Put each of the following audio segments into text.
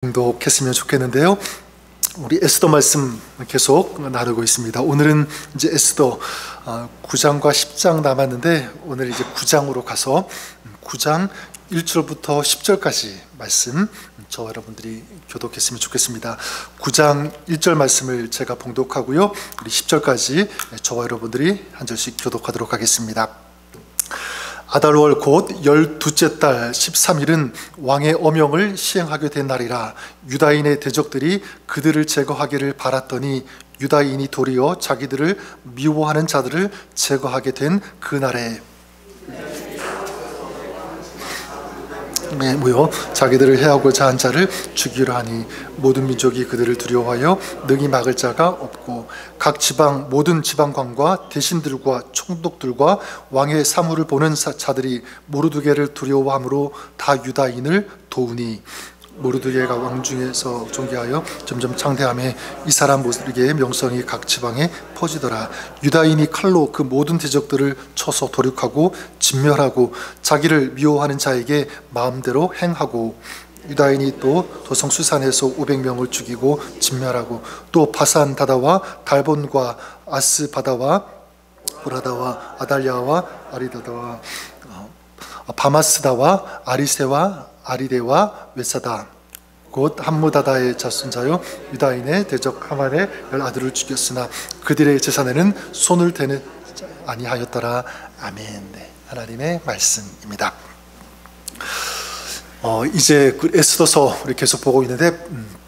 행복했으면 좋겠는데요. 우리 에스더 말씀 계속 나누고 있습니다. 오늘은 이제 에스더 9장과 10장 남았는데 오늘 이제 9장으로 가서 9장 1절부터 10절까지 말씀 저와 여러분들이 교독했으면 좋겠습니다. 9장 1절 말씀을 제가 봉독하고요. 우리 10절까지 저와 여러분들이 한 절씩 교독하도록 하겠습니다. 아달월 곧 12째 달 13일은 왕의 어명을 시행하게 된 날이라. 유다인의 대적들이 그들을 제거하기를 바랐더니 유다인이 도리어 자기들을 미워하는 자들을 제거하게 된 그날에 모여 자기들을 해하고자 한 자를 죽이려 하니 모든 민족이 그들을 두려워하여 능히 막을 자가 없고 각 지방 모든 지방관과 대신들과 총독들과 왕의 사물을 보는 자들이 모르드게를 두려워함으로 다 유다인을 도우니 모르드게가 왕 중에서 존귀하여 점점 창대하며 이 사람 모르드게의 명성이 각 지방에 퍼지더라. 유다인이 칼로 그 모든 대적들을 쳐서 도륙하고 진멸하고 자기를 미워하는 자에게 마음대로 행하고 유다인이 또 도성 수산에서 500명을 죽이고 진멸하고 또 바산 다다와 달본과 아스 바다와 브라다와 아달랴와 아리다다와 바마스다와 아리세와 아리데와 웨사다 곧 함무다다의 자손자요 유다인의 대적 하만의 10아들을 죽였으나 그들의 재산에는 손을 대는 아니하였더라. 아멘. 네, 하나님의 말씀입니다. 이제 에스더서 우리 계속 보고 있는데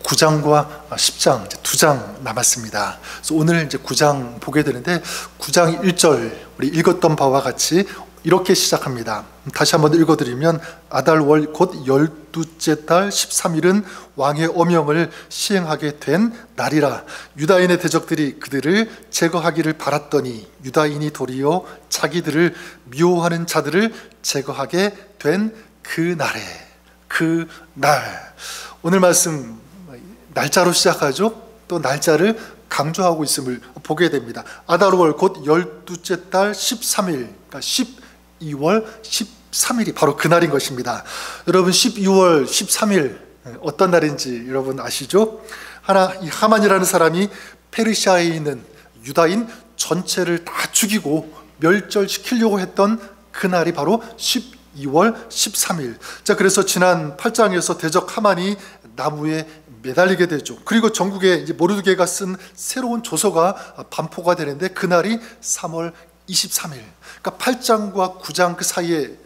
9장과 10장 2장 남았습니다. 그래서 오늘 이제 9장 보게 되는데 9장 1절 우리 읽었던 바와 같이 이렇게 시작합니다. 다시 한번 읽어드리면 아달월 곧 12째 달 13일은 왕의 어명을 시행하게 된 날이라. 유다인의 대적들이 그들을 제거하기를 바랐더니 유다인이 도리어 자기들을 미워하는 자들을 제거하게 된 그날에 그날. 오늘 말씀 날짜로 시작하죠. 또 날짜를 강조하고 있음을 보게 됩니다. 아달월 곧 12째 달 13일 그러니까 12월 13일이 바로 그날인 것입니다. 여러분 12월 13일 어떤 날인지 여러분 아시죠? 이 하만이라는 사람이 페르시아에 있는 유다인 전체를 다 죽이고 멸절시키려고 했던 그날이 바로 12월 13일. 자, 그래서 지난 8장에서 대적 하만이 나무에 매달리게 되죠. 그리고 전국에 이제 모르드게가 쓴 새로운 조서가 반포가 되는데 그날이 3월 23일. 그러니까 8장과 9장 그 사이에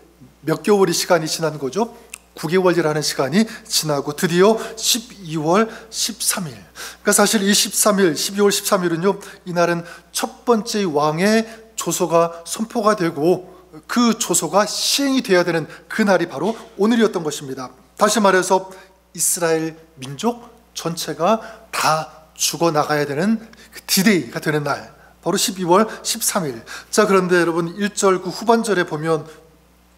몇 개월의 시간이 지난 거죠. 9개월이라는 시간이 지나고 드디어 12월 13일. 그러니까 사실 이 12월 13일은요, 이날은 첫 번째 왕의 조서가 선포가 되고 그 조서가 시행이 되어야 되는 그날이 바로 오늘이었던 것입니다. 다시 말해서 이스라엘 민족 전체가 다 죽어나가야 되는 디데이가 되는 날, 바로 12월 13일. 자, 그런데 여러분 1절 그 후반절에 보면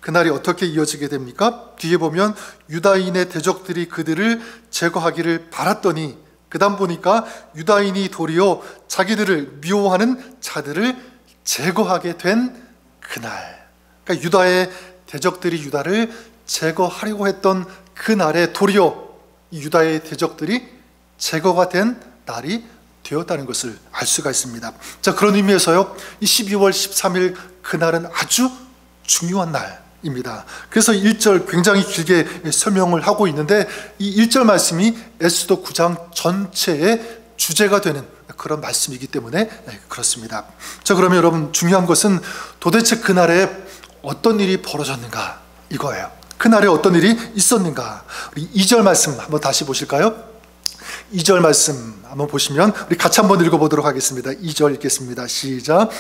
그날이 어떻게 이어지게 됩니까? 뒤에 보면 유다인의 대적들이 그들을 제거하기를 바랐더니 그 다음 보니까 유다인이 도리어 자기들을 미워하는 자들을 제거하게 된 그날. 그러니까 유다의 대적들이 유다를 제거하려고 했던 그날에 도리어 유다의 대적들이 제거가 된 날이 되었다는 것을 알 수가 있습니다. 자, 그런 의미에서요, 이 12월 13일 그날은 아주 중요한 날입니다. 그래서 1절 굉장히 길게 설명을 하고 있는데 이 1절 말씀이 에스더 9장 전체의 주제가 되는 그런 말씀이기 때문에 그렇습니다. 자, 그러면 여러분 중요한 것은 도대체 그날에 어떤 일이 벌어졌는가 이거예요. 그날에 어떤 일이 있었는가. 우리 2절 말씀 한번 다시 보실까요? 2절 말씀 한번 보시면 우리 같이 한번 읽어보도록 하겠습니다. 2절 읽겠습니다. 시작.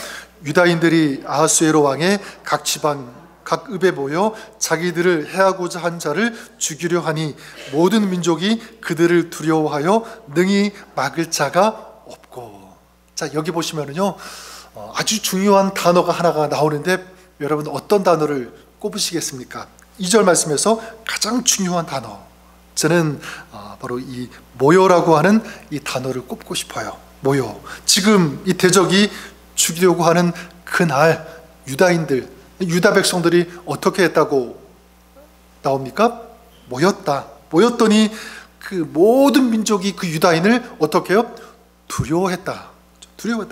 유다인들이 아하수에로 왕의 각 지방 각 읍에 모여 자기들을 해하고자 한 자를 죽이려 하니 모든 민족이 그들을 두려워하여 능히 막을 자가 없고. 자, 여기 보시면은요 아주 중요한 단어가 하나가 나오는데 여러분 어떤 단어를 꼽으시겠습니까? 2절 말씀에서 가장 중요한 단어, 저는 바로 이 모여라고 하는 이 단어를 꼽고 싶어요. 모여. 지금 이 대적이 죽이려고 하는 그날 유다인들, 유다 백성들이 어떻게 했다고 나옵니까? 모였다. 모였더니 그 모든 민족이 그 유다인을 어떻게 해요? 두려워했다.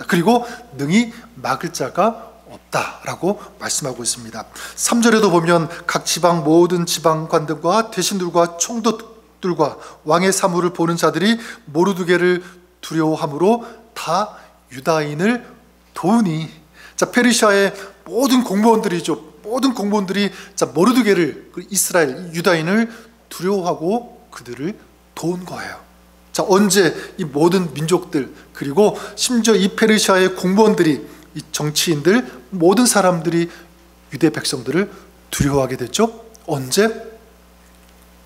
그리고 능히 막을 자가 없다라고 말씀하고 있습니다. 3절에도 보면 각 지방 모든 지방관들과 대신들과 총독들과 왕의 사물을 보는 자들이 모르드게를 두려워함으로 다 유다인을 도우니. 자, 페르시아의 모든 공무원들이 자, 모르드게를, 이스라엘 유다인을 두려워하고 그들을 도운 거예요. 자, 언제 이 모든 민족들, 그리고 심지어 이 페르시아의 공무원들이, 이 정치인들, 모든 사람들이 유대 백성들을 두려워하게 됐죠? 언제?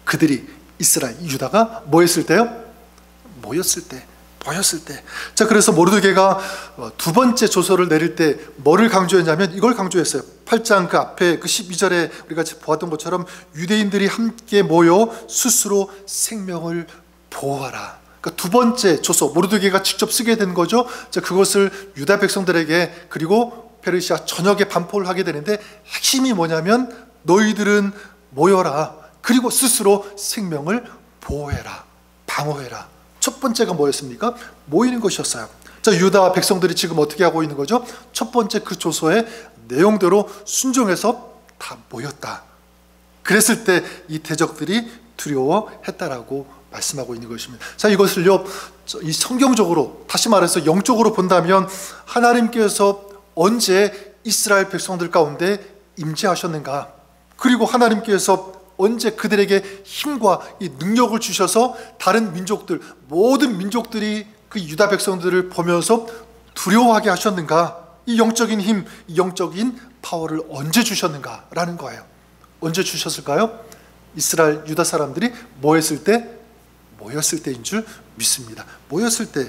그들이, 이스라엘 유다가 뭐 했을 때요? 모였을 때. 자, 그래서 모르드게가 두 번째 조서를 내릴 때 뭐를 강조했냐면 이걸 강조했어요. 8장 그 앞에 그 12절에 우리가 보았던 것처럼 유대인들이 함께 모여 스스로 생명을 보호하라. 그러니까 두 번째 조서, 모르드게가 직접 쓰게 된 거죠. 자, 그것을 유다 백성들에게, 그리고 페르시아 전역에 반포를 하게 되는데, 핵심이 뭐냐면 너희들은 모여라. 그리고 스스로 생명을 보호해라, 방어해라. 첫 번째가 뭐였습니까? 모이는 것이었어요. 자, 유다 백성들이 지금 어떻게 하고 있는 거죠? 첫 번째 그 조서의 내용대로 순종해서 다 모였다. 그랬을 때 이 대적들이 두려워했다라고 말씀하고 있는 것입니다. 자, 이것을요, 이 성경적으로, 다시 말해서 영적으로 본다면 하나님께서 언제 이스라엘 백성들 가운데 임재하셨는가? 그리고 하나님께서 언제 그들에게 힘과 이 능력을 주셔서 다른 민족들, 모든 민족들이 그 유다 백성들을 보면서 두려워하게 하셨는가? 이 영적인 힘, 이 영적인 파워를 언제 주셨는가라는 거예요. 언제 주셨을까요? 이스라엘 유다 사람들이 모였을 때인 줄 믿습니다. 모였을 때.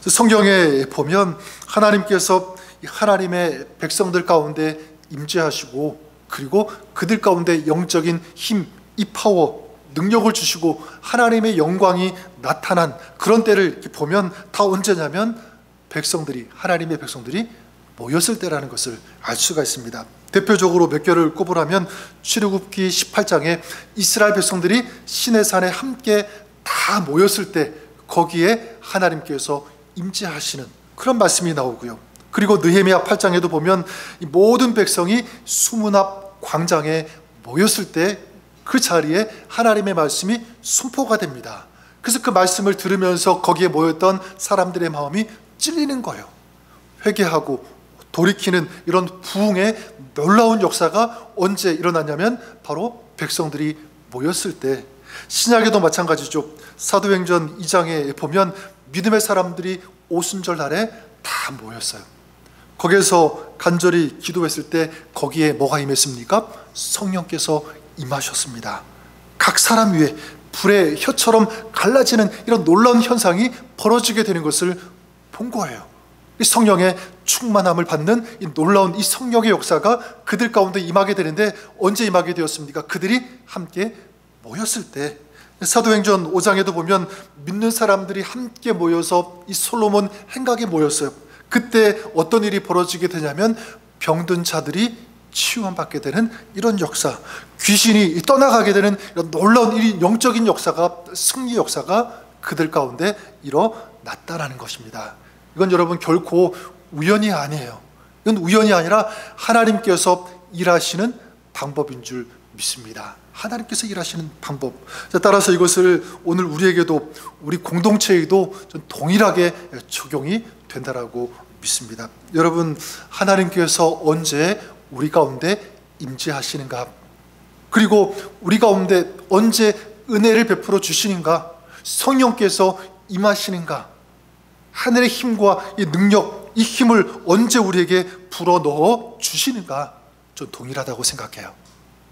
성경에 보면 하나님께서 하나님의 백성들 가운데 임재하시고, 그리고 그들 가운데 영적인 힘, 이 파워, 능력을 주시고 하나님의 영광이 나타난 그런 때를 이렇게 보면 다 언제냐면 하나님의 백성들이 모였을 때라는 것을 알 수가 있습니다. 대표적으로 몇 개를 꼽으라면 출애굽기 18장에 이스라엘 백성들이 시내산에 함께 다 모였을 때 거기에 하나님께서 임재하시는 그런 말씀이 나오고요. 그리고 느헤미야 8장에도 보면 이 모든 백성이 수문 앞 광장에 모였을 때 그 자리에 하나님의 말씀이 선포가 됩니다. 그래서 그 말씀을 들으면서 거기에 모였던 사람들의 마음이 찔리는 거예요. 회개하고 돌이키는 이런 부흥의 놀라운 역사가 언제 일어났냐면 바로 백성들이 모였을 때. 신약에도 마찬가지죠. 사도행전 2장에 보면 믿음의 사람들이 오순절 날에 다 모였어요. 거기에서 간절히 기도했을 때 거기에 뭐가 임했습니까? 성령께서 임하셨습니다. 각 사람 위에 불의 혀처럼 갈라지는 이런 놀라운 현상이 벌어지게 되는 것을 본 거예요. 이 성령의 충만함을 받는 이 놀라운 이 성령의 역사가 그들 가운데 임하게 되는데 언제 임하게 되었습니까? 그들이 함께 모였을 때. 사도행전 5장에도 보면 믿는 사람들이 함께 모여서 이 솔로몬 행각에 모였어요. 그때 어떤 일이 벌어지게 되냐면 병든 자들이 치유받게 되는 이런 역사, 귀신이 떠나가게 되는 이런 놀라운 이 영적인 역사가, 승리 역사가 그들 가운데 일어났다라는 것입니다. 이건 여러분 결코 우연이 아니에요. 이건 우연이 아니라 하나님께서 일하시는 방법인 줄 믿습니다. 하나님께서 일하시는 방법. 따라서 이것을 오늘 우리에게도, 우리 공동체에도 동일하게 적용이 된다라고 믿습니다. 여러분, 하나님께서 언제 우리 가운데 임재하시는가? 그리고 우리 가운데 언제 은혜를 베풀어 주시는가? 성령께서 임하시는가? 하늘의 힘과 이 능력, 이 힘을 언제 우리에게 불어넣어 주시는가? 좀 동일하다고 생각해요.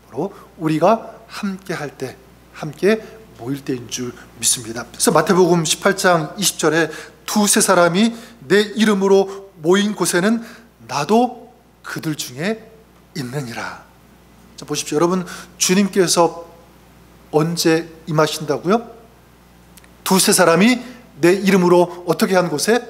바로 우리가 함께 할 때, 함께 모일 때인 줄 믿습니다. 그래서 마태복음 18장 20절에 두세 사람이 내 이름으로 모인 곳에는 나도 그들 중에 있느니라. 자, 보십시오. 여러분, 주님께서 언제 임하신다고요? 두세 사람이 내 이름으로 어떻게 한 곳에?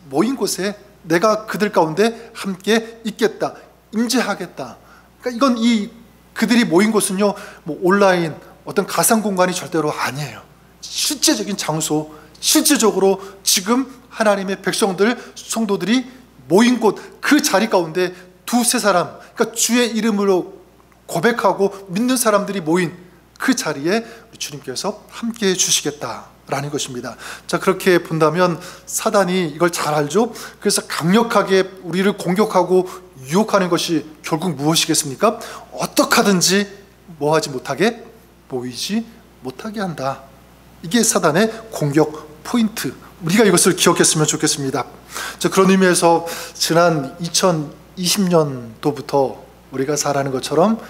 모인 곳에 내가 그들 가운데 함께 있겠다, 임재하겠다. 그러니까 이건 그들이 모인 곳은요, 뭐 온라인 어떤 가상 공간이 절대로 아니에요. 실제적인 장소, 실제적으로 지금 하나님의 백성들, 성도들이 모인 곳, 그 자리 가운데 두세 사람, 그러니까 주의 이름으로 고백하고 믿는 사람들이 모인 그 자리에 주님께서 함께해 주시겠다라는 것입니다. 자, 그렇게 본다면 사단이 이걸 잘 알죠. 그래서 강력하게 우리를 공격하고 유혹하는 것이 결국 무엇이겠습니까? 어떻게 하든지 뭐하지 못하게, 모이지 못하게 한다. 이게 사단의 공격 포인트. 우리가 이것을 기억했으면 좋겠습니다. 자, 그런 의미에서 지난 2020년도부터 우리가 잘 아는 것처럼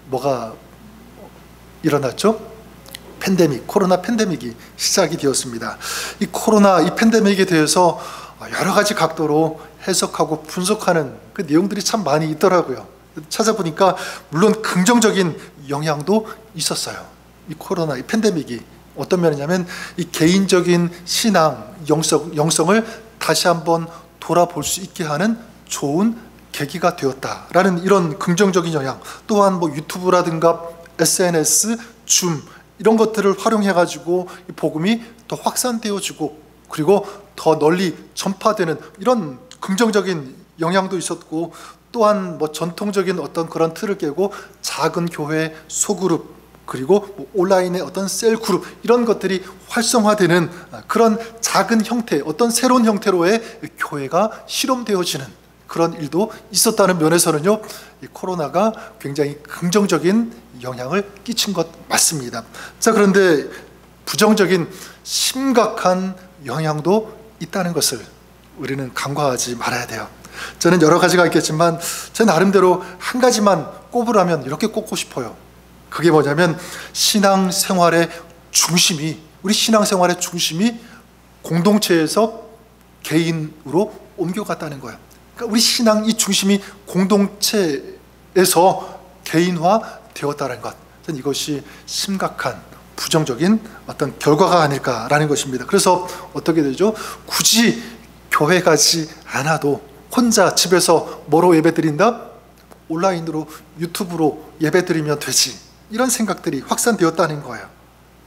뭐가 일어났죠? 팬데믹, 코로나 팬데믹이 시작이 되었습니다. 이 코로나, 이 팬데믹에 대해서 여러 가지 각도로 해석하고 분석하는 그 내용들이 참 많이 있더라고요. 찾아보니까 물론 긍정적인 영향도 있었어요. 이 코로나, 이 팬데믹이 어떤 면이냐면 이 개인적인 신앙, 영성을 다시 한번 돌아볼 수 있게 하는 좋은 계기가 되었다라는 이런 긍정적인 영향, 또한 뭐 유튜브라든가 SNS, 줌 이런 것들을 활용해가지고 복음이 더 확산되어지고 그리고 더 널리 전파되는 이런 긍정적인 영향도 있었고, 또한 뭐 전통적인 어떤 그런 틀을 깨고 작은 교회 소그룹 그리고 뭐 온라인의 어떤 셀그룹 이런 것들이 활성화되는 그런 작은 형태, 어떤 새로운 형태로의 교회가 실험되어지는 그런 일도 있었다는 면에서는요, 이 코로나가 굉장히 긍정적인 영향을 끼친 것 맞습니다. 자, 그런데 부정적인 심각한 영향도 있다는 것을 우리는 간과하지 말아야 돼요. 저는 여러 가지가 있겠지만 제 나름대로 한 가지만 꼽으라면 이렇게 꼽고 싶어요. 그게 뭐냐면 신앙생활의 중심이, 우리 신앙생활의 중심이 공동체에서 개인으로 옮겨갔다는 거예요. 그러니까 우리 신앙 이 중심이 공동체에서 개인화 되었다는 것, 저는 이것이 심각한 부정적인 어떤 결과가 아닐까라는 것입니다. 그래서 어떻게 되죠? 굳이 교회 가지 않아도 혼자 집에서 뭐로 예배드린다? 온라인으로 유튜브로 예배드리면 되지, 이런 생각들이 확산되었다는 거예요.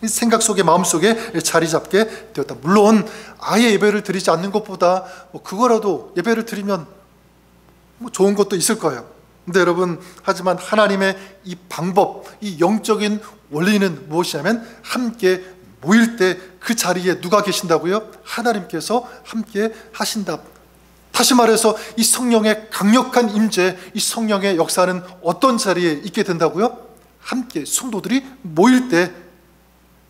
이 생각 속에, 마음속에 자리 잡게 되었다. 물론 아예 예배를 드리지 않는 것보다 뭐 그거라도 예배를 드리면 뭐 좋은 것도 있을 거예요. 근데 여러분, 하지만 하나님의 이 방법, 이 영적인 원리는 무엇이냐면 함께 모일 때 그 자리에 누가 계신다고요? 하나님께서 함께 하신다. 다시 말해서 이 성령의 강력한 임재, 이 성령의 역사는 어떤 자리에 있게 된다고요? 함께 성도들이 모일 때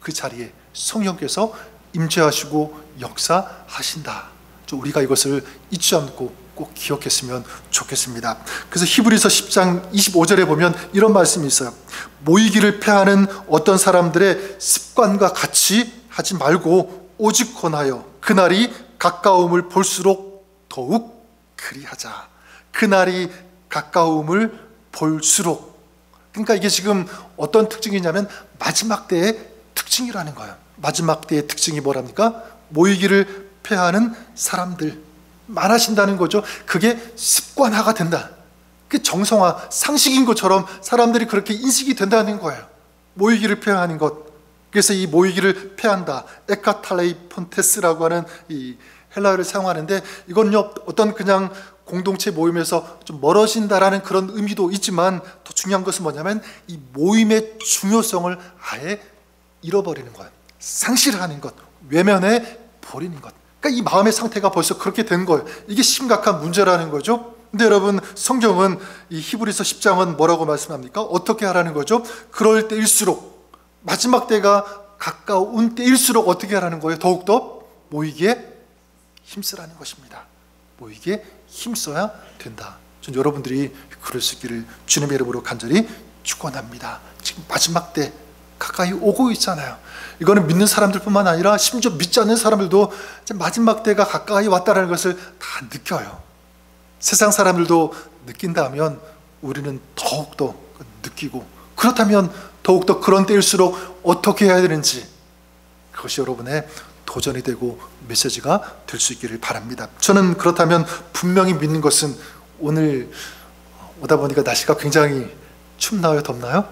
그 자리에 성령께서 임재하시고 역사하신다. 우리가 이것을 잊지 않고 꼭 기억했으면 좋겠습니다. 그래서 히브리서 10장 25절에 보면 이런 말씀이 있어요. 모이기를 패하는 어떤 사람들의 습관과 같이 하지 말고 오직 권하여 그날이 가까움을 볼수록 더욱 그리하자. 그날이 가까움을 볼수록, 그러니까 이게 지금 어떤 특징이냐면 마지막 때의 특징이라는 거예요. 마지막 때의 특징이 뭐랍니까? 모이기를 패하는 사람들 많아진다는 거죠. 그게 습관화가 된다. 그게 정성화, 상식인 것처럼 사람들이 그렇게 인식이 된다는 거예요. 모이기를 패하는 것. 그래서 이 모이기를 패한다, 에카탈레이 폰테스라고 하는 이 헬라어를 사용하는데, 이건요 어떤 그냥 공동체 모임에서 좀 멀어진다라는 그런 의미도 있지만 더 중요한 것은 뭐냐면 이 모임의 중요성을 아예 잃어버리는 거예요. 상실하는 것, 외면해 버리는 것. 그러니까 이 마음의 상태가 벌써 그렇게 된 거예요. 이게 심각한 문제라는 거죠. 근데 여러분, 성경은 이 히브리서 10장은 뭐라고 말씀합니까? 어떻게 하라는 거죠? 그럴 때일수록, 마지막 때가 가까운 때일수록 어떻게 하라는 거예요? 더욱더 모이기에 힘쓰라는 것입니다. 모이기에 힘써야 된다. 전 여러분들이 그럴 수 있기를 주님의 이름으로 간절히 축원합니다. 지금 마지막 때 가까이 오고 있잖아요. 이거는 믿는 사람들뿐만 아니라 심지어 믿지 않는 사람들도 마지막 때가 가까이 왔다는 것을 다 느껴요. 세상 사람들도 느낀다면 우리는 더욱더 느끼고, 그렇다면 더욱더 그런 때일수록 어떻게 해야 되는지, 그것이 여러분의 도전이 되고 메시지가 될 수 있기를 바랍니다. 저는 그렇다면 분명히 믿는 것은, 오늘 오다 보니까 날씨가 굉장히 춥나요? 덥나요?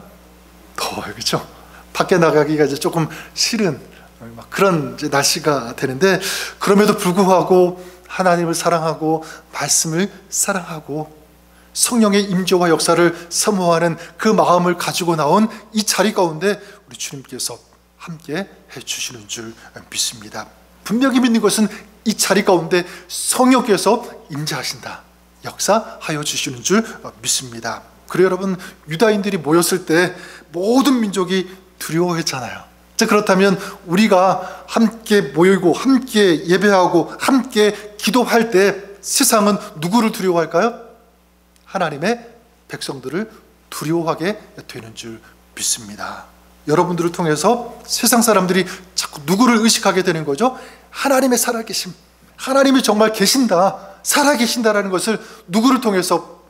더워요, 그렇죠? 밖에 나가기가 이제 조금 싫은 막 그런 이제 날씨가 되는데, 그럼에도 불구하고 하나님을 사랑하고 말씀을 사랑하고 성령의 임재와 역사를 사모하는 그 마음을 가지고 나온 이 자리 가운데 우리 주님께서 함께 해주시는 줄 믿습니다. 분명히 믿는 것은 이 자리 가운데 성령께서 임재하신다, 역사하여 주시는 줄 믿습니다. 그래요, 여러분, 유다인들이 모였을 때 모든 민족이 두려워했잖아요. 자, 그렇다면 우리가 함께 모이고 함께 예배하고 함께 기도할 때 세상은 누구를 두려워할까요? 하나님의 백성들을 두려워하게 되는 줄 믿습니다. 여러분들을 통해서 세상 사람들이 자꾸 누구를 의식하게 되는 거죠? 하나님의 살아계심, 하나님이 정말 계신다, 살아계신다라는 것을 누구를 통해서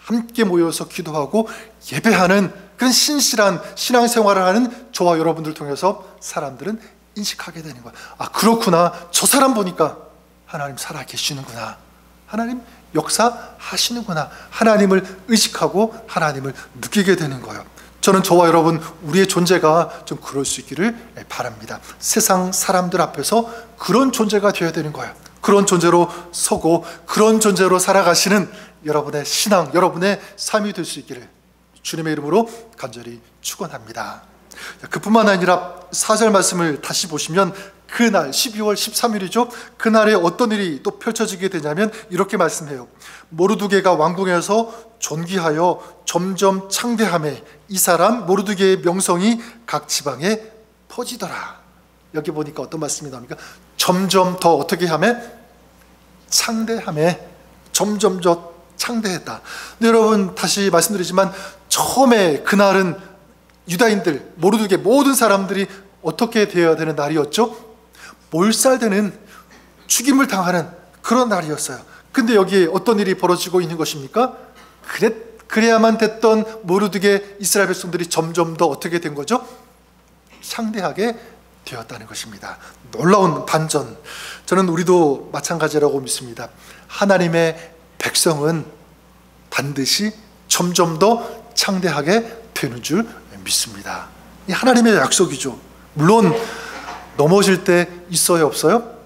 함께 모여서 기도하고 예배하는 그런 신실한 신앙생활을 하는 저와 여러분들을 통해서 사람들은 인식하게 되는 거야. 아, 그렇구나, 저 사람 보니까 하나님 살아계시는구나, 하나님 역사하시는구나, 하나님을 의식하고 하나님을 느끼게 되는 거예요. 저는 저와 여러분, 우리의 존재가 좀 그럴 수 있기를 바랍니다. 세상 사람들 앞에서 그런 존재가 되어야 되는 거예요. 그런 존재로 서고 그런 존재로 살아가시는 여러분의 신앙, 여러분의 삶이 될 수 있기를 주님의 이름으로 간절히 축원합니다. 그뿐만 아니라 4절 말씀을 다시 보시면 그날 12월 13일이죠. 그날에 어떤 일이 또 펼쳐지게 되냐면 이렇게 말씀해요. 모르드게가 왕궁에서 존귀하여 점점 창대하매 이 사람 모르드게의 명성이 각 지방에 퍼지더라. 여기 보니까 어떤 말씀이 나옵니까? 점점 더 어떻게 하매? 창대하매. 점점 더 창대했다. 근데 여러분, 다시 말씀드리지만 처음에 그날은 유다인들, 모르드게 모든 사람들이 어떻게 되어야 되는 날이었죠? 몰살되는, 죽임을 당하는 그런 날이었어요. 근데 여기에 어떤 일이 벌어지고 있는 것입니까? 그래야만 됐던 모르드게 이스라엘 백성들이 점점 더 어떻게 된 거죠? 창대하게 되었다는 것입니다. 놀라운 반전. 저는 우리도 마찬가지라고 믿습니다. 하나님의 백성은 반드시 점점 더 창대하게 되는 줄 믿습니다. 이 하나님의 약속이죠. 물론 넘어질 때 있어요, 없어요?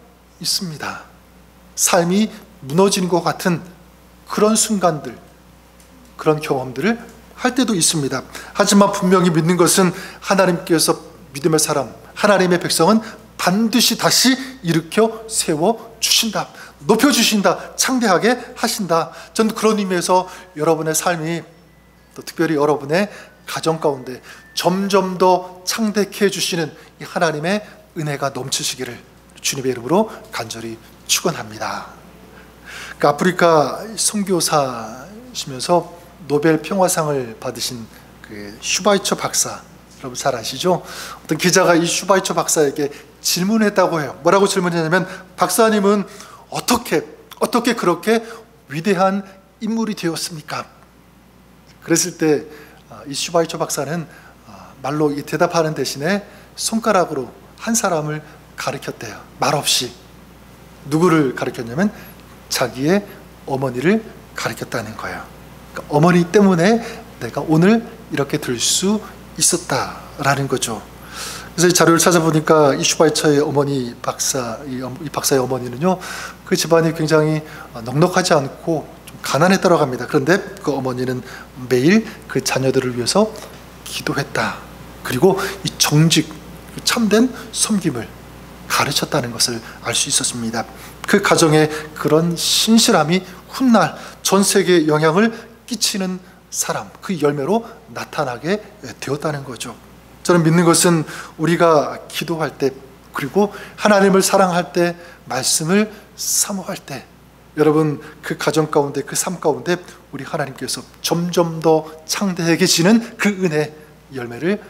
있습니다. 삶이 무너지는 것 같은 그런 순간들, 그런 경험들을 할 때도 있습니다. 하지만 분명히 믿는 것은 하나님께서 믿음의 사람, 하나님의 백성은 반드시 다시 일으켜 세워주신다, 높여주신다, 창대하게 하신다. 저는 그런 의미에서 여러분의 삶이, 또 특별히 여러분의 가정 가운데 점점 더 창대케 해주시는 이 하나님의 은혜가 넘치시기를 주님의 이름으로 간절히 축원합니다. 그 아프리카 선교사시면서 노벨 평화상을 받으신 그 슈바이처 박사, 여러분 잘 아시죠? 어떤 기자가 이 슈바이처 박사에게 질문했다고 해요. 뭐라고 질문했냐면, 박사님은 어떻게 그렇게 위대한 인물이 되었습니까? 그랬을 때 이 슈바이처 박사는 말로 대답하는 대신에 손가락으로 한 사람을 가리켰대요. 말없이. 누구를 가리켰냐면 자기의 어머니를 가리켰다는 거예요. 그러니까 어머니 때문에 내가 오늘 이렇게 될 수 있었다라는 거죠. 그래서 이 자료를 찾아보니까 이 슈바이처의 어머니 이 박사의 어머니는요, 그 집안이 굉장히 넉넉하지 않고 좀 가난했다고 합니다. 그런데 그 어머니는 매일 그 자녀들을 위해서 기도했다. 그리고 이 정직, 참된 섬김을 가르쳤다는 것을 알 수 있었습니다. 그 가정의 그런 신실함이 훗날 전 세계에 영향을 끼치는 사람, 그 열매로 나타나게 되었다는 거죠. 저는 믿는 것은 우리가 기도할 때, 그리고 하나님을 사랑할 때, 말씀을 사모할 때, 여러분 그 가정 가운데, 그 삶 가운데 우리 하나님께서 점점 더 창대해지는 그 은혜 열매를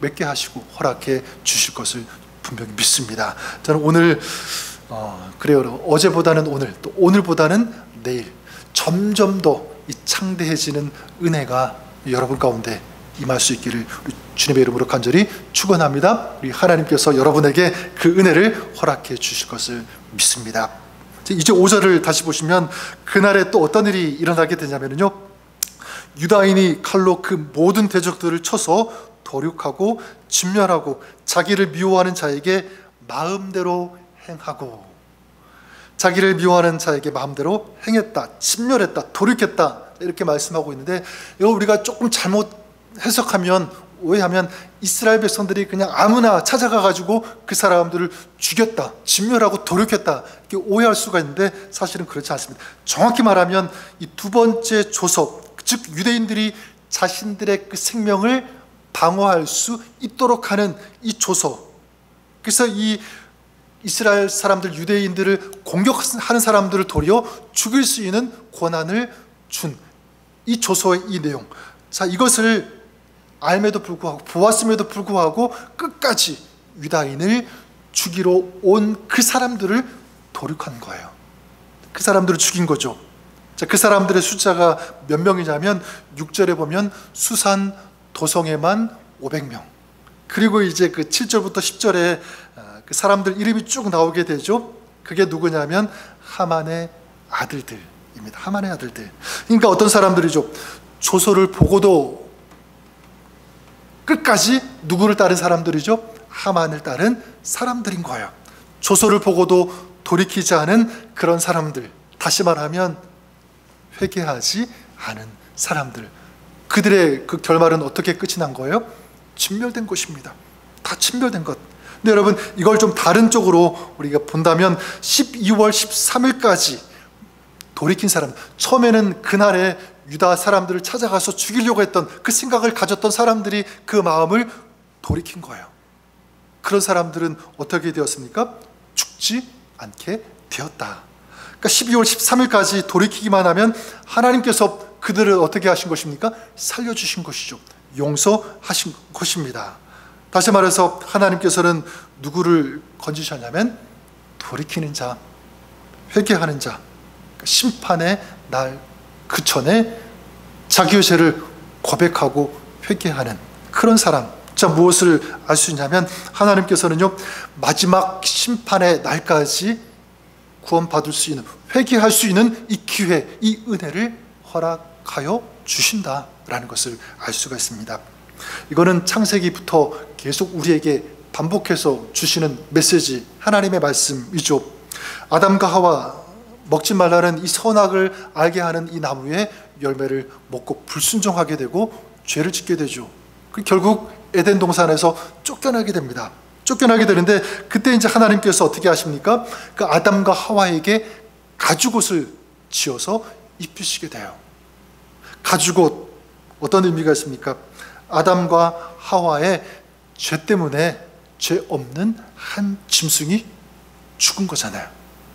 맺게 하시고 허락해 주실 것을 분명히 믿습니다. 저는 오늘 그래요, 어제보다는 오늘, 또 오늘보다는 내일 점점 더 이 창대해지는 은혜가 여러분 가운데 임할 수 있기를 주님의 이름으로 간절히 축원합니다. 우리 하나님께서 여러분에게 그 은혜를 허락해 주실 것을 믿습니다. 이제 5절을 다시 보시면 그날에 또 어떤 일이 일어나게 되냐면요, 유다인이 칼로 그 모든 대적들을 쳐서 도륙하고 진멸하고 자기를 미워하는 자에게 마음대로 행하고, 자기를 미워하는 자에게 마음대로 행했다, 진멸했다, 도륙했다, 이렇게 말씀하고 있는데, 이거 우리가 조금 잘못 해석하면, 오해하면 이스라엘 백성들이 그냥 아무나 찾아가 가지고 그 사람들을 죽였다, 진멸하고 도륙했다, 이렇게 오해할 수가 있는데 사실은 그렇지 않습니다. 정확히 말하면 이 두 번째 조서, 즉 유대인들이 자신들의 그 생명을 방어할 수 있도록 하는 이 조서, 그래서 이 이스라엘 사람들, 유대인들을 공격하는 사람들을 도리어 죽일 수 있는 권한을 준 이 조서의 이 내용, 자, 이것을 알매도 불구하고, 보았음에도 불구하고 끝까지 유다인을 죽이러 온 그 사람들을 도륙한 거예요. 그 사람들을 죽인 거죠. 자, 그 사람들의 숫자가 몇 명이냐면 6절에 보면 수산 도성에만 500명, 그리고 이제 그 7절부터 10절에 그 사람들 이름이 쭉 나오게 되죠. 그게 누구냐면 하만의 아들들입니다. 하만의 아들들. 그러니까 어떤 사람들이죠? 조서를 보고도 끝까지 누구를 따른 사람들이죠? 하만을 따른 사람들인 거예요. 조서를 보고도 돌이키지 않은 그런 사람들, 다시 말하면 회개하지 않은 사람들, 그들의 그 결말은 어떻게 끝이 난 거예요? 진멸된 것입니다. 다 진멸된 것. 근데 여러분, 이걸 좀 다른 쪽으로 우리가 본다면 12월 13일까지 돌이킨 사람, 처음에는 그날에 유다 사람들을 찾아가서 죽이려고 했던 그 생각을 가졌던 사람들이 그 마음을 돌이킨 거예요. 그런 사람들은 어떻게 되었습니까? 죽지 않게 되었다. 그러니까 12월 13일까지 돌이키기만 하면 하나님께서 그들을 어떻게 하신 것입니까? 살려주신 것이죠. 용서하신 것입니다. 다시 말해서 하나님께서는 누구를 건지셨냐면 돌이키는 자, 회개하는 자, 심판의 날 그 전에 자기의 죄를 고백하고 회개하는 그런 사람. 자, 무엇을 알 수 있냐면 하나님께서는요, 마지막 심판의 날까지 구원받을 수 있는, 회개할 수 있는 이 기회, 이 은혜를 허락하여 주신다라는 것을 알 수가 있습니다. 이거는 창세기부터 계속 우리에게 반복해서 주시는 메시지, 하나님의 말씀이죠. 아담과 하와 먹지 말라는 이 선악을 알게 하는 이 나무의 열매를 먹고 불순종하게 되고 죄를 짓게 되죠. 결국 에덴 동산에서 쫓겨나게 됩니다. 쫓겨나게 되는데 그때 이제 하나님께서 어떻게 하십니까? 그 아담과 하와에게 가죽옷을 지어서 입히시게 돼요. 가죽옷, 어떤 의미가 있습니까? 아담과 하와의 죄 때문에 죄 없는 한 짐승이 죽은 거잖아요.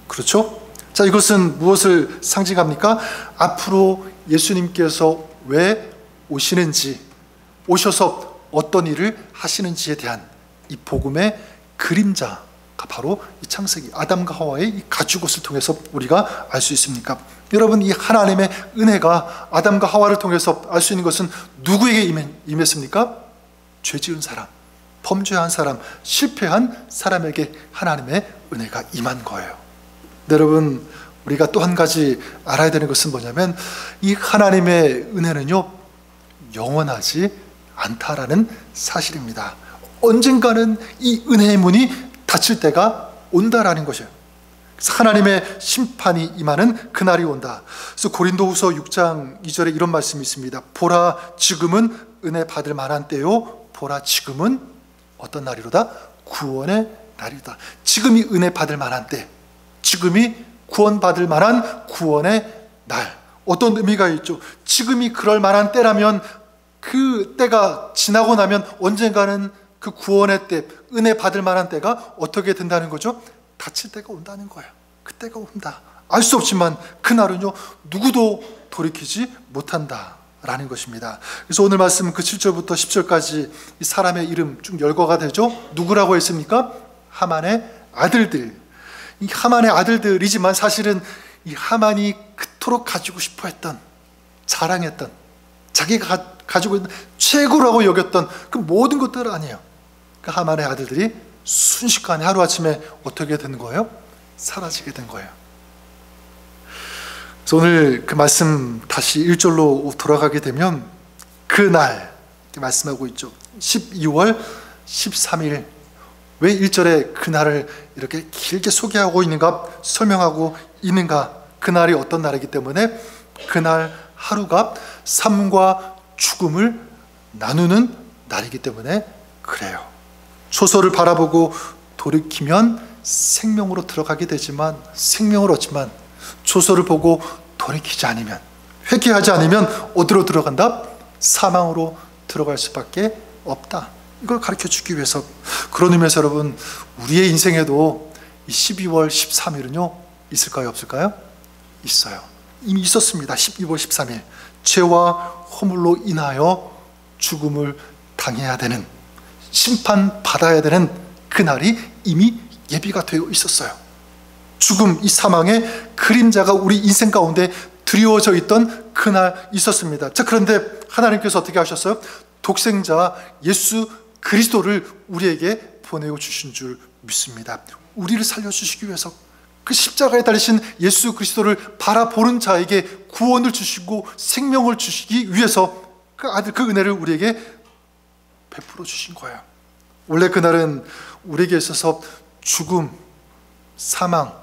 그렇죠? 자, 이것은 무엇을 상징합니까? 앞으로 예수님께서 왜 오시는지, 오셔서 어떤 일을 하시는지에 대한 이 복음의 그림자가 바로 이 창세기, 아담과 하와의 이 가죽옷을 통해서 우리가 알 수 있습니까? 여러분, 이 하나님의 은혜가 아담과 하와를 통해서 알 수 있는 것은 누구에게 임했습니까? 죄 지은 사람, 범죄한 사람, 실패한 사람에게 하나님의 은혜가 임한 거예요. 여러분, 우리가 또 한 가지 알아야 되는 것은 뭐냐면 이 하나님의 은혜는요, 영원하지 않다라는 사실입니다. 언젠가는 이 은혜의 문이 닫힐 때가 온다라는 것이에요. 그래서 하나님의 심판이 임하는 그날이 온다. 그래서 고린도후서 6장 2절에 이런 말씀이 있습니다. 보라, 지금은 은혜 받을 만한 때요, 보라, 지금은 어떤 날이로다? 구원의 날이다. 지금이 은혜 받을 만한 때, 지금이 구원받을 만한 구원의 날. 어떤 의미가 있죠? 지금이 그럴 만한 때라면 그 때가 지나고 나면 언젠가는 그 구원의 때, 은혜 받을 만한 때가 어떻게 된다는 거죠? 닫힐 때가 온다는 거예요. 그때가 온다. 알 수 없지만 그날은요, 누구도 돌이키지 못한다라는 것입니다. 그래서 오늘 말씀 그 7절부터 10절까지 이 사람의 이름 쭉 열거가 되죠. 누구라고 했습니까? 하만의 아들들. 이 하만의 아들들이지만 사실은 이 하만이 그토록 가지고 싶어 했던, 자랑했던, 자기가 가지고 있는 최고라고 여겼던 그 모든 것들 아니에요. 그 하만의 아들들이 순식간에 하루아침에 어떻게 된 거예요? 사라지게 된 거예요. 그래서 오늘 그 말씀 다시 1절로 돌아가게 되면 그날 이렇게 말씀하고 있죠. 12월 13일. 왜 1절에 그날을 이렇게 길게 소개하고 있는가, 설명하고 있는가? 그날이 어떤 날이기 때문에 그날 하루가 삶과 죽음을 나누는 날이기 때문에 그래요. 초소를 바라보고 돌이키면 생명으로 들어가게 되지만, 생명을 얻지만 초소를 보고 돌이키지 않으면, 회개하지 않으면 어디로 들어간다? 사망으로 들어갈 수밖에 없다. 이걸 가르쳐주기 위해서. 그런 의미에서 여러분, 우리의 인생에도 이 12월 13일은요 있을까요, 없을까요? 있어요. 이미 있었습니다. 12월 13일 죄와 허물로 인하여 죽음을 당해야 되는, 심판받아야 되는 그날이 이미 예비가 되어 있었어요. 죽음, 이 사망의 그림자가 우리 인생 가운데 드리워져 있던 그날 있었습니다. 자, 그런데 하나님께서 어떻게 하셨어요? 독생자 예수 그리스도를 우리에게 보내어 주신 줄 믿습니다. 우리를 살려주시기 위해서, 그 십자가에 달리신 예수 그리스도를 바라보는 자에게 구원을 주시고 생명을 주시기 위해서 그 아들, 그 은혜를 우리에게 베풀어 주신 거예요. 원래 그날은 우리에게 있어서 죽음, 사망,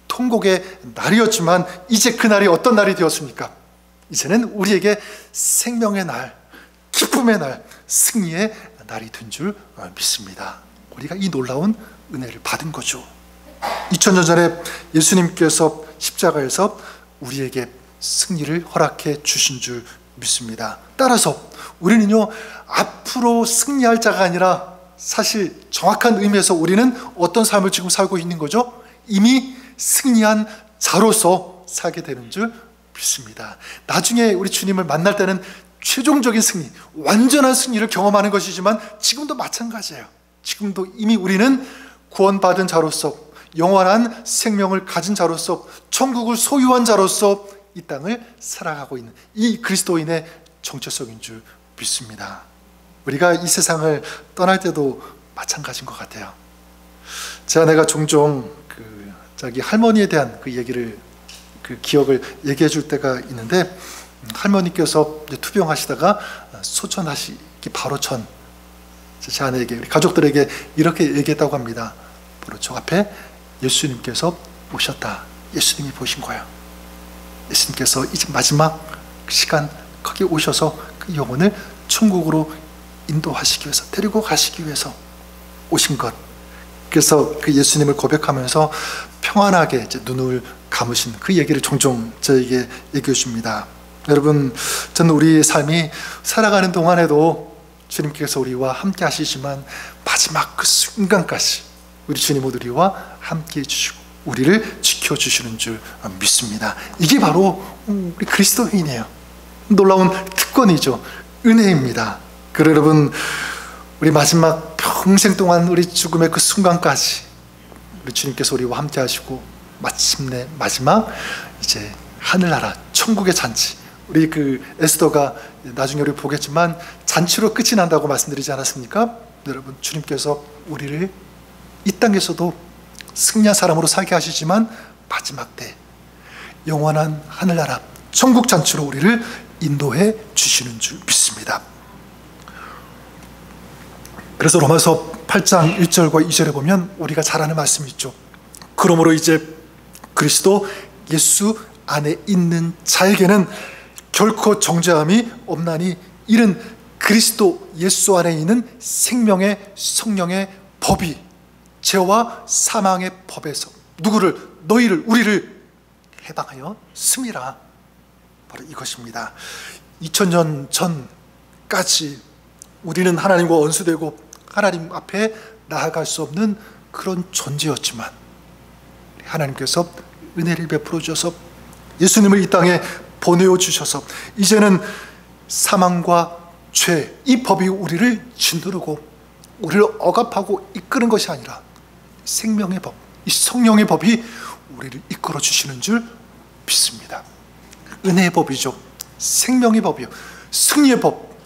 통곡의 날이었지만 이제 그날이 어떤 날이 되었습니까? 이제는 우리에게 생명의 날, 기쁨의 날, 승리의 날이 된 줄 믿습니다. 우리가 이 놀라운 은혜를 받은 거죠. 2000년 전에 예수님께서 십자가에서 우리에게 승리를 허락해 주신 줄 믿습니다. 따라서 우리는요, 앞으로 승리할 자가 아니라 사실 정확한 의미에서 우리는 어떤 삶을 지금 살고 있는 거죠? 이미 승리한 자로서 살게 되는 줄 믿습니다. 나중에 우리 주님을 만날 때는 최종적인 승리, 완전한 승리를 경험하는 것이지만 지금도 마찬가지예요. 지금도 이미 우리는 구원받은 자로서, 영원한 생명을 가진 자로서, 천국을 소유한 자로서 이 땅을 살아가고 있는 이 그리스도인의 정체성인 줄 믿습니다. 우리가 이 세상을 떠날 때도 마찬가지인 것 같아요. 내가 종종 자기 할머니에 대한 그 얘기를, 그 기억을 얘기해 줄 때가 있는데, 할머니께서 투병하시다가 소천하시기 바로 전 제 아내에게, 우리 가족들에게 이렇게 얘기했다고 합니다. 바로 저 앞에 예수님께서 오셨다. 예수님이 보신 거예요. 예수님께서 이제 마지막 시간 거기 오셔서 그 영혼을 천국으로 인도하시기 위해서, 데리고 가시기 위해서 오신 것. 그래서 그 예수님을 고백하면서 평안하게 이제 눈을 감으신 그 얘기를 종종 저에게 얘기해 줍니다. 여러분, 저는 우리의 삶이 살아가는 동안에도 주님께서 우리와 함께 하시지만 마지막 그 순간까지 우리 주님 우리와 함께 해주시고 우리를 지켜주시는 줄 믿습니다. 이게 바로 우리 그리스도인이에요. 놀라운 특권이죠. 은혜입니다. 그래 여러분, 우리 마지막 평생 동안 우리 죽음의 그 순간까지 우리 주님께서 우리와 함께 하시고 마침내 마지막 이제 하늘나라 천국의 잔치, 우리 그 에스더가 나중에 우리 보겠지만 잔치로 끝이 난다고 말씀드리지 않았습니까? 여러분, 주님께서 우리를 이 땅에서도 승리한 사람으로 살게 하시지만 마지막 때 영원한 하늘나라 천국 잔치로 우리를 인도해 주시는 줄 믿습니다. 그래서 로마서 8장 1절과 2절에 보면 우리가 잘 아는 말씀이 있죠. 그러므로 이제 그리스도 예수 안에 있는 자에게는 결코 정죄함이 없나니 이는 그리스도 예수 안에 있는 생명의 성령의 법이 죄와 사망의 법에서 누구를, 너희를, 우리를 해방하여 씀이라. 바로 이것입니다. 2000년 전까지 우리는 하나님과 원수되고 하나님 앞에 나아갈 수 없는 그런 존재였지만 하나님께서 은혜를 베풀어 주셔서 예수님을 이 땅에 보내어 주셔서 이제는 사망과 죄, 이 법이 우리를 짓누르고 우리를 억압하고 이끄는 것이 아니라 생명의 법, 이 성령의 법이 우리를 이끌어 주시는 줄 믿습니다. 은혜의 법이죠. 생명의 법이요. 승리의 법,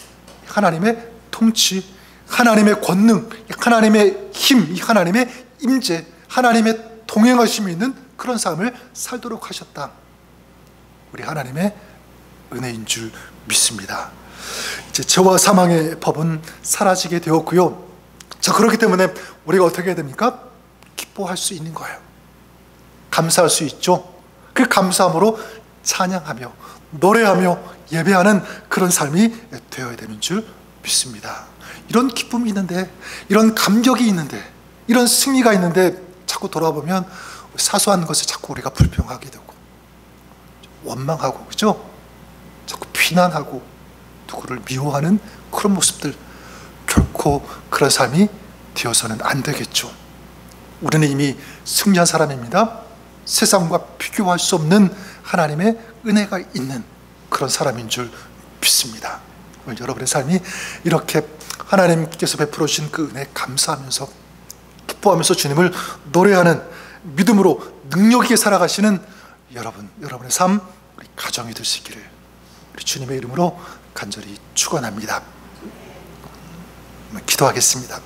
하나님의 통치, 하나님의 권능, 하나님의 힘, 하나님의 임재, 하나님의 동행하심이 있는 그런 삶을 살도록 하셨다. 우리 하나님의 은혜인 줄 믿습니다. 이제 죄와 사망의 법은 사라지게 되었고요. 자, 그렇기 때문에 우리가 어떻게 해야 됩니까? 기뻐할 수 있는 거예요. 감사할 수 있죠. 그 감사함으로 찬양하며 노래하며 예배하는 그런 삶이 되어야 되는 줄 믿습니다. 이런 기쁨이 있는데, 이런 감격이 있는데, 이런 승리가 있는데 자꾸 돌아보면 사소한 것에 자꾸 우리가 불평하게 되고 원망하고, 그죠? 자꾸 비난하고 누구를 미워하는 그런 모습들, 결코 그런 삶이 되어서는 안 되겠죠. 우리는 이미 승리한 사람입니다. 세상과 비교할 수 없는 하나님의 은혜가 있는 그런 사람인 줄 믿습니다. 오늘 여러분의 삶이 이렇게 하나님께서 베풀어 주신 그 은혜에 감사하면서 기뻐하면서 주님을 노래하는 믿음으로 능력 있게 살아가시는 여러분의 삶, 우리 가정이 될 수 있기를 우리 주님의 이름으로 간절히 축원합니다. 기도하겠습니다.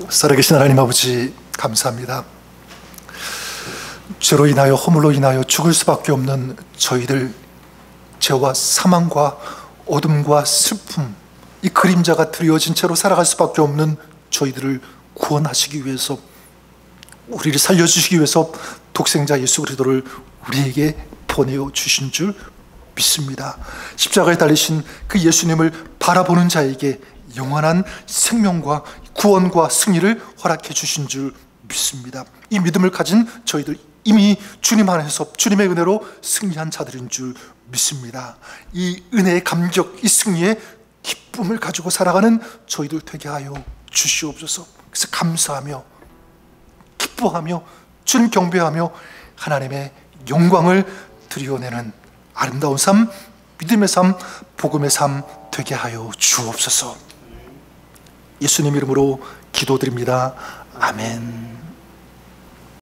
살아계신 하나님 아버지, 감사합니다. 죄로 인하여, 허물로 인하여 죽을 수밖에 없는 저희들, 죄와 사망과 어둠과 슬픔, 이 그림자가 드리워진 채로 살아갈 수밖에 없는 저희들을 구원하시기 위해서, 우리를 살려주시기 위해서 독생자 예수 그리스도를 우리에게 보내어 주신 줄 믿습니다. 십자가에 달리신 그 예수님을 바라보는 자에게 영원한 생명과 구원과 승리를 허락해 주신 줄 믿습니다. 이 믿음을 가진 저희들 이미 주님 안에서 주님의 은혜로 승리한 자들인 줄 믿습니다. 이 은혜의 감격, 이 승리의 기쁨을 가지고 살아가는 저희들 되게 하여 주시옵소서. 그래서 감사하며 기뻐하며 주님 경배하며 하나님의 영광을 드리워내는 아름다운 삶, 믿음의 삶, 복음의 삶 되게 하여 주옵소서. 예수님 이름으로 기도드립니다. 아멘.